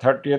30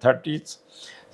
30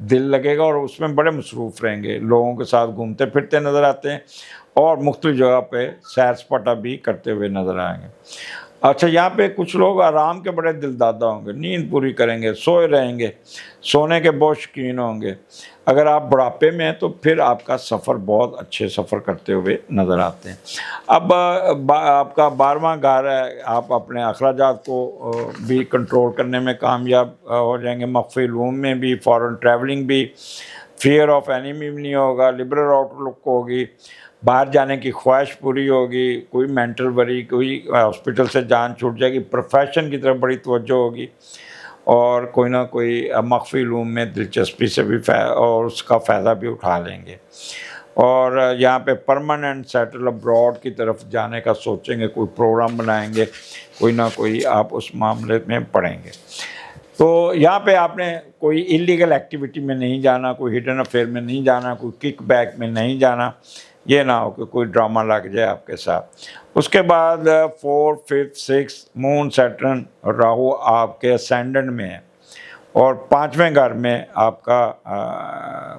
دل لگے گا اور اس میں بڑے مصروف رہیں گے، لوگوں کے ساتھ گھومتے پھرتے نظر آتے ہیں اور مختلف جگہ پہ سیر سپاٹا بھی کرتے ہوئے نظر آئیں گے۔ اچھا، یہاں پہ کچھ لوگ آرام کے بڑے دل دادا ہوں گے، نیند پوری کریں گے، سوئے رہیں گے، سونے کے بہت شوقین ہوں گے۔ اگر آپ بڑھاپے میں ہیں تو پھر آپ کا سفر بہت اچھے سفر کرتے ہوئے نظر آتے ہیں۔ اب آپ کا 12واں گھر ہے، آپ اپنے اخراجات کو بھی کنٹرول کرنے میں کامیاب ہو جائیں گے، مخفی علوم میں بھی، فارن ٹریولنگ بھی، فیئر آف اینیمی بھی نہیں ہوگا، لبرل آؤٹ لک ہوگی، باہر جانے کی خواہش پوری ہوگی، کوئی مینٹل وری، کوئی ہاسپٹل سے جان چھوٹ جائے گی، پروفیشن کی طرف بڑی توجہ ہوگی اور کوئی نہ کوئی مخفی علوم میں دلچسپی سے بھی اور اس کا فائدہ بھی اٹھا لیں گے، اور یہاں پہ پرماننٹ سیٹل ابراڈ کی طرف جانے کا سوچیں گے، کوئی پروگرام بنائیں گے، کوئی نہ کوئی آپ اس معاملے میں پڑھیں گے۔ تو یہاں پہ آپ نے کوئی انلیگل ایکٹیویٹی میں نہیں جانا، کوئی ہڈن افیئر میں نہیں جانا، کوئی کک بیک میں نہیں جانا، یہ نہ ہو کہ کوئی ڈرامہ لگ جائے آپ کے ساتھ۔ اس کے بعد 4، 5، 6 مون، سیٹرن اور راہو آپ کے اسینڈنٹ میں ہیں، اور 5ویں گھر میں آپ کا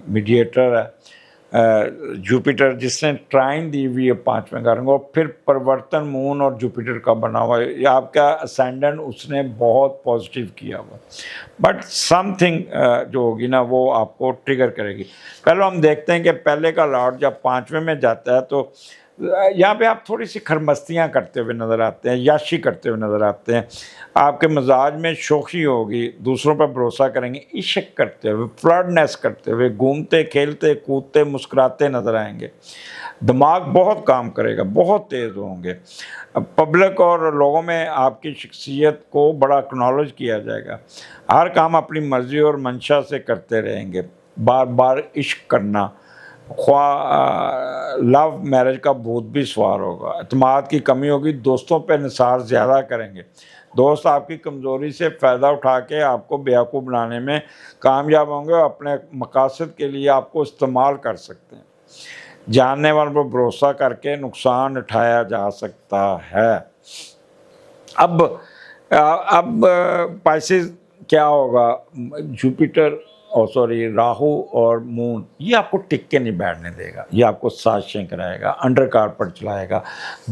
میڈیٹر ہے جوپیٹر، جس نے ٹرائن دی ہوئی ہے 5ویں گھر میں، اور پھر پرورتن مون اور جوپیٹر کا بنا ہوا ہے۔ یہ آپ کا اسینڈنٹ اس نے بہت پازیٹیو کیا ہوا، بٹ سم تھنگ جو ہوگی نا وہ آپ کو ٹریگر کرے گی۔ پہلے ہم دیکھتے ہیں کہ پہلے کا لارڈ جب 5ویں میں جاتا ہے تو یہاں پہ آپ تھوڑی سی خرمستیاں کرتے ہوئے نظر آتے ہیں، یاشی کرتے ہوئے نظر آتے ہیں، آپ کے مزاج میں شوخی ہوگی، دوسروں پر بھروسہ کریں گے، عشق کرتے ہوئے، فلرٹنیس کرتے ہوئے، گھومتے کھیلتے کودتے مسکراتے نظر آئیں گے، دماغ بہت کام کرے گا، بہت تیز ہوں گے، پبلک اور لوگوں میں آپ کی شخصیت کو بڑا اکنالج کیا جائے گا، ہر کام اپنی مرضی اور منشا سے کرتے رہیں گے، بار بار عشق کرنا، خواہ لو میرج کا بھوت بھی سوار ہوگا، اعتماد کی کمی ہوگی، دوستوں پہ انحصار زیادہ کریں گے، دوست آپ کی کمزوری سے فائدہ اٹھا کے آپ کو بیوقوف بنانے میں کامیاب ہوں گے اور اپنے مقاصد کے لیے آپ کو استعمال کر سکتے ہیں، جاننے والوں پر بھروسہ کر کے نقصان اٹھایا جا سکتا ہے۔ اب پائسز کیا ہوگا، جوپیٹر راہو اور مون یہ آپ کو ٹک کے نہیں بیٹھنے دے گا، یہ آپ کو سازشیں کرائے گا، انڈر کارپٹ چلائے گا،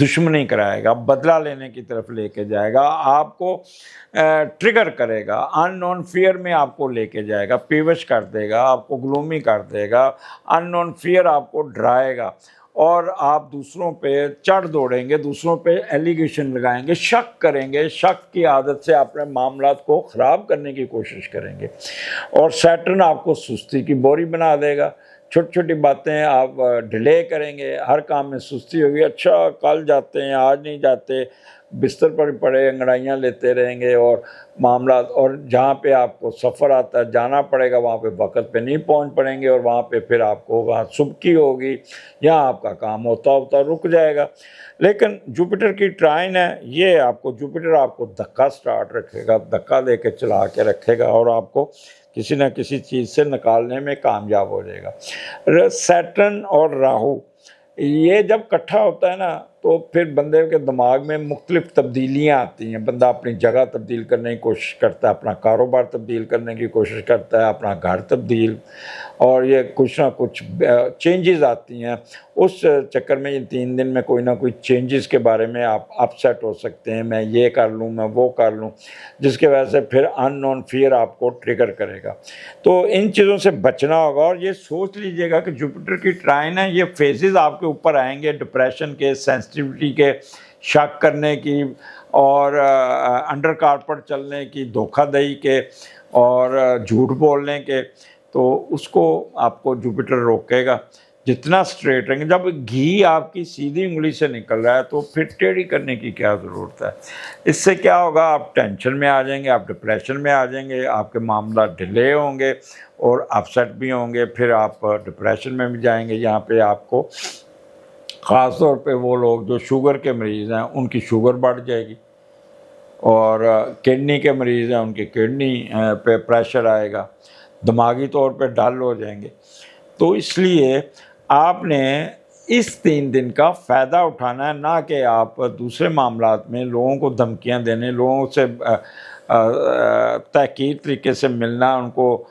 دشمنی کرائے گا، بدلہ لینے کی طرف لے کے جائے گا، آپ کو ٹریگر کرے گا، ان نون فیئر میں آپ کو لے کے جائے گا، پیوش کر دے گا، آپ کو گلومی کر دے گا، ان نون فیئر آپ کو ڈرائے گا، اور آپ دوسروں پہ چڑھ دوڑیں گے، دوسروں پہ ایلیگیشن لگائیں گے، شک کریں گے، شک کی عادت سے اپنے معاملات کو خراب کرنے کی کوشش کریں گے، اور سیٹرن آپ کو سستی کی بوری بنا دے گا، چھوٹی چھوٹی باتیں آپ ڈیلے کریں گے، ہر کام میں سستی ہوگی، اچھا کل جاتے ہیں آج نہیں جاتے، بستر پر پڑے انگڑائیاں لیتے رہیں گے، اور معاملات، اور جہاں پہ آپ کو سفر آتا ہے جانا پڑے گا وہاں پہ وقت پہ نہیں پہنچ پڑیں گے، اور وہاں پہ پھر آپ کو وہاں سبکی ہوگی، یہاں آپ کا کام ہوتا ہوتا رک جائے گا۔ لیکن جوپیٹر کی ٹرائن ہے، یہ آپ کو جوپیٹر آپ کو دھکا سٹارٹ رکھے گا، دھکا دے کے چلا کے رکھے گا، اور آپ کو کسی نہ کسی چیز سے نکالنے میں کامیاب ہو جائے گا۔ سیٹرن اور راہو یہ جب کٹھا ہوتا ہے نا تو پھر بندے کے دماغ میں مختلف تبدیلیاں آتی ہیں، بندہ اپنی جگہ تبدیل کرنے کی کوشش کرتا ہے، اپنا کاروبار تبدیل کرنے کی کوشش کرتا ہے، اپنا گھر تبدیل، اور یہ کچھ نہ کچھ چینجز آتی ہیں، اس چکر میں یہ 3 دن میں کوئی نہ کوئی چینجز کے بارے میں آپ اپسیٹ ہو سکتے ہیں، میں یہ کر لوں، میں وہ کر لوں، جس کی وجہ سے پھر ان نون فیئر آپ کو ٹریگر کرے گا۔ تو ان چیزوں سے بچنا ہوگا، اور یہ سوچ لیجئے گا کہ جوپیٹر کی ٹرائن ہے، یہ فیزز آپ کے اوپر آئیں گے، ڈپریشن کے، سینسٹیوٹی کے، شک کرنے کی، اور انڈر کارپٹ چلنے کی، دھوکہ دہی کے، اور جھوٹ بولنے کے، تو اس کو آپ کو جوپیٹر روکے گا۔ جتنا اسٹریٹ رہیں گے، جب گھی آپ کی سیدھی انگلی سے نکل رہا ہے تو پھر ٹیڑھی کرنے کی کیا ضرورت ہے؟ اس سے کیا ہوگا، آپ ٹینشن میں آ جائیں گے، آپ ڈپریشن میں آ جائیں گے، آپ کے معاملات ڈیلے ہوں گے اور اپسیٹ بھی ہوں گے، پھر آپ ڈپریشن میں بھی جائیں گے۔ یہاں پہ آپ کو خاص طور پہ وہ لوگ جو شوگر کے مریض ہیں ان کی شوگر بڑھ جائے گی، اور کڈنی کے مریض ہیں ان کی کڈنی پہ پریشر آئے گا، دماغی طور پہ ڈل ہو جائیں گے۔ تو اس لیے آپ نے اس 3 دن کا فائدہ اٹھانا ہے، نہ کہ آپ دوسرے معاملات میں لوگوں کو دھمکیاں دینے، لوگوں سے تحقیر طریقے سے ملنا، ان کو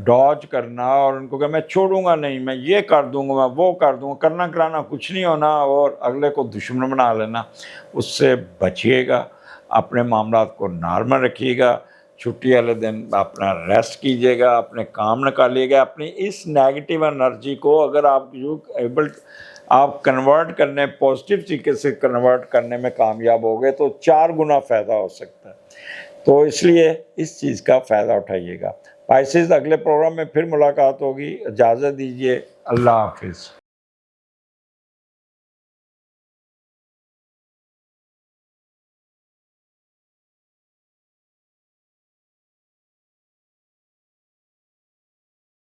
ڈاج کرنا اور ان کو کہ میں چھوڑوں گا نہیں، میں یہ کر دوں گا، میں وہ کر دوں گا، کرنا کرانا کچھ نہیں ہونا اور اگلے کو دشمن بنا لینا، اس سے بچیے گا۔ اپنے معاملات کو نارمل رکھیے گا، چھٹی والے دن اپنا ریسٹ کیجیے گا، اپنے کام نکالیے گا۔ اپنی اس نیگیٹو انرجی کو اگر آپ کنورٹ کرنے، پازیٹیو طریقے سے کنورٹ کرنے میں کامیاب ہو گئے تو 4 گنا فائدہ ہو سکتا ہے۔ تو اس لیے اس چیز کا فائدہ اٹھائیے گا۔ پائسز، اگلے پروگرام میں پھر ملاقات ہوگی، اجازت دیجیے، اللہ حافظ۔